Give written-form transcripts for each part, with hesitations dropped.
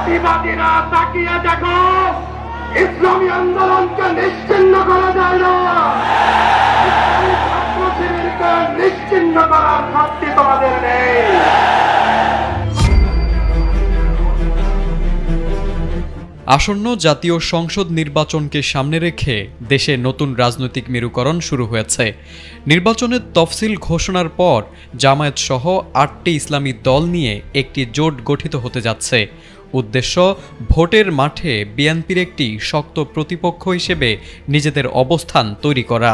ফ্যাসিবাদীরা তাকিয়ে দেখো, ইসলামী আন্দোলনকে নিশ্চিহ্ন করা যায় না, ছাত্র শিবিরকে নিশ্চিহ্ন করার শক্তি তোমাদের নেই। আসন্ন জাতীয় সংসদ নির্বাচনকে সামনে রেখে দেশে নতুন রাজনৈতিক মেরুকরণ শুরু হয়েছে। নির্বাচনের তফসিল ঘোষণার পর জামায়াত সহ ৮টি ইসলামী দল নিয়ে একটি জোট গঠিত হতে যাচ্ছে। উদ্দেশ্য, ভোটের মাঠে বিএনপির একটি শক্ত প্রতিপক্ষ হিসেবে নিজেদের অবস্থান তৈরি করা।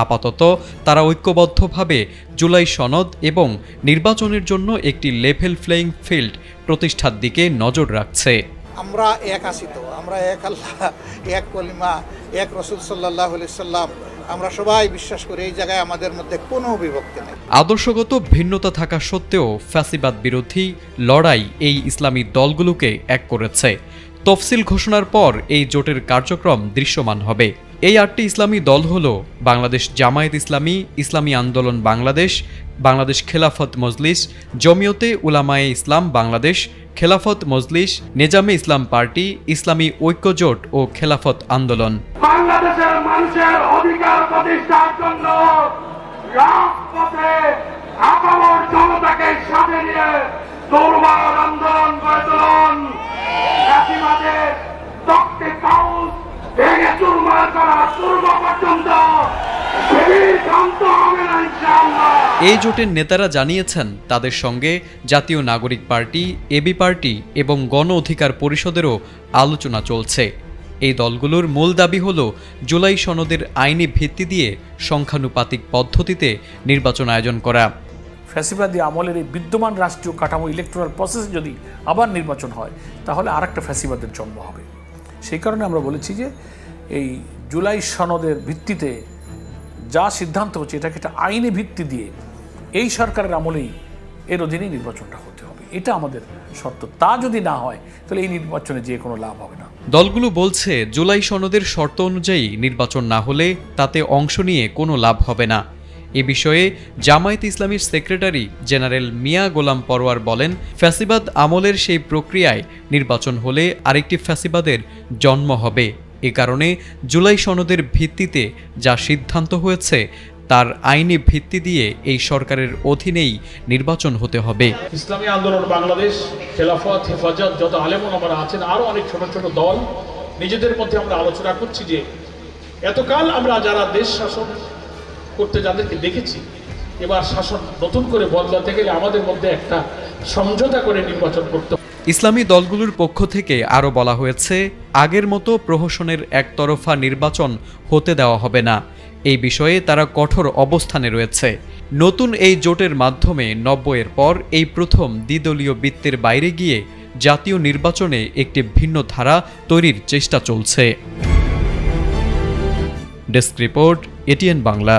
আপাতত তারা ঐক্যবদ্ধভাবে জুলাই সনদ এবং নির্বাচনের জন্য একটি লেভেল প্লেইং ফিল্ড প্রতিষ্ঠার দিকে নজর রাখছে। আমরা এক আছি, তো আমরা এক আল্লাহ, এক কলিমা, এক রাসূল সাল্লাল্লাহু আলাইহি সাল্লাম, আমরা সবাই বিশ্বাস করি। এই জায়গায় আমাদের মধ্যে কোনো বিভক্তি নেই। আদর্শগত ভিন্নতা থাকা সত্ত্বেও ফ্যাসিবাদ বিরোধী লড়াই এই ইসলামী দলগুলোকে এক করেছে। তফসিল ঘোষণার পর এই জোটের কার্যক্রম দৃশ্যমান হবে। এই ৮টি ইসলামী দল হল বাংলাদেশ জামায়াত ইসলামী, ইসলামী আন্দোলন বাংলাদেশ, বাংলাদেশ খেলাফত মজলিস, জমিয়তে উলামায়ে ইসলাম বাংলাদেশ, খেলাফত মজলিস, নেজামে ইসলাম পার্টি, ইসলামী ঐক্য জোট ও খেলাফত আন্দোলন। বাংলাদেশের মানুষের অধিকার প্রতিষ্ঠার জন্য রাজপথে আপামর জনতাকে সাথে নিয়ে দুর্বার আন্দোলন গড়ে তুলুন। ফ্যাসিবাদের তক্তে কাউস ভেঙে চুরমার করা পূর্ব পর্যন্ত এই জোটের নেতারা জানিয়েছেন তাদের সঙ্গে জাতীয় নাগরিক পার্টি, এবি পার্টি এবং গণ অধিকার পরিষদেরও আলোচনা চলছে। এই দলগুলোর মূল দাবি হল জুলাই সনদের আইনি ভিত্তি দিয়ে সংখ্যানুপাতিক পদ্ধতিতে নির্বাচন আয়োজন করা। ফ্যাসিবাদী আমলের এই বিদ্যমান রাষ্ট্রীয় কাঠামো ইলেকটোরাল প্রসেসে যদি আবার নির্বাচন হয় তাহলে আরেকটা ফ্যাসিবাদের জন্ম হবে। সেই কারণে আমরা বলেছি যে এই জুলাই সনদের ভিত্তিতে যা সিদ্ধান্ত হচ্ছে এটাকে একটা আইনি ভিত্তি দিয়ে এই সরকারের আমলেই এর অধীনেই নির্বাচনটা হতে হবে, এটা আমাদের শর্ত। তা যদি না হয় তাহলে এই নির্বাচনে যে কোনো লাভ হবে না। দলগুলো বলছে জুলাই সনদের শর্ত অনুযায়ী নির্বাচন না হলে তাতে অংশ নিয়ে কোনো লাভ হবে না। এ বিষয়ে জামায়াত ইসলামীর সেক্রেটারি জেনারেল মিয়া গোলাম পরোয়ার বলেন, ফ্যাসিবাদ আমলের সেই প্রক্রিয়ায় নির্বাচন হলে আরেকটি ফ্যাসিবাদের জন্ম হবে। এ কারণে জুলাই সনদের ভিত্তিতে যা সিদ্ধান্ত হয়েছে তার আইনি ভিত্তি দিয়ে এই সরকারের অধীনেই নির্বাচন হতে হবে। ইসলামী আন্দোলন বাংলাদেশ, খেলাফত, হেফাজত, যত আলেম ওলামারা আছেন, আরো অনেক ছোট ছোট দল, নিজেদের মধ্যে আমরা আলোচনা করছি যে এতকাল আমরা যারা দেশ শাসন করতে যাদেরকে দেখেছি, এবার শাসন নতুন করে বদলাতে গেলে আমাদের মধ্যে একটা সমঝোতা করে নির্বাচন করতে। ইসলামী দলগুলোর পক্ষ থেকে আরও বলা হয়েছে, আগের মতো প্রহসনের একতরফা নির্বাচন হতে দেওয়া হবে না। এই বিষয়ে তারা কঠোর অবস্থানে রয়েছে। নতুন এই জোটের মাধ্যমে ৯০-এর পর এই প্রথম দ্বিদলীয় বৃত্তের বাইরে গিয়ে জাতীয় নির্বাচনে একটি ভিন্ন ধারা তৈরির চেষ্টা চলছে। Desk report, ATN Bangla.